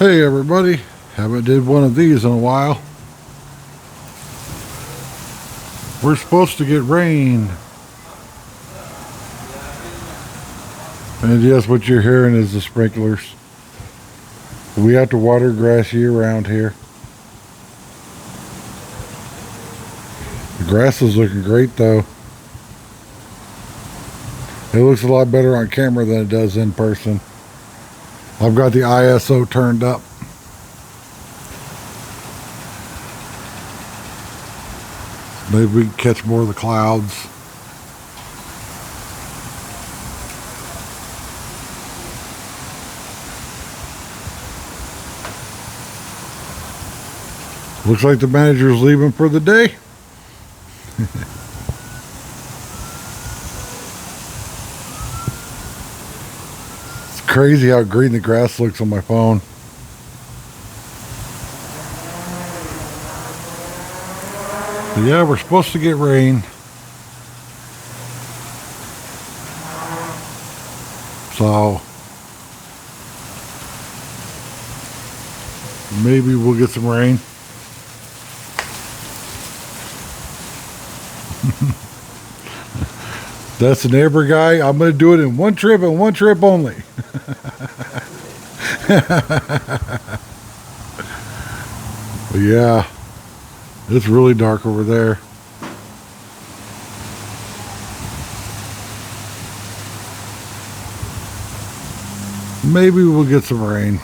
Hey everybody, haven't did one of these in a while. We're supposed to get rain. And yes, what you're hearing is the sprinklers. We have to water grass year round here. The grass is looking great though. It looks a lot better on camera than it does in person. I've got the ISO turned up. Maybe we can catch more of the clouds. Looks like the manager's leaving for the day. It's crazy how green the grass looks on my phone. But yeah, we're supposed to get rain. So maybe we'll get some rain. That's the neighbor guy. I'm going to do it in one trip and one trip only. But yeah, it's really dark over there. Maybe we'll get some rain.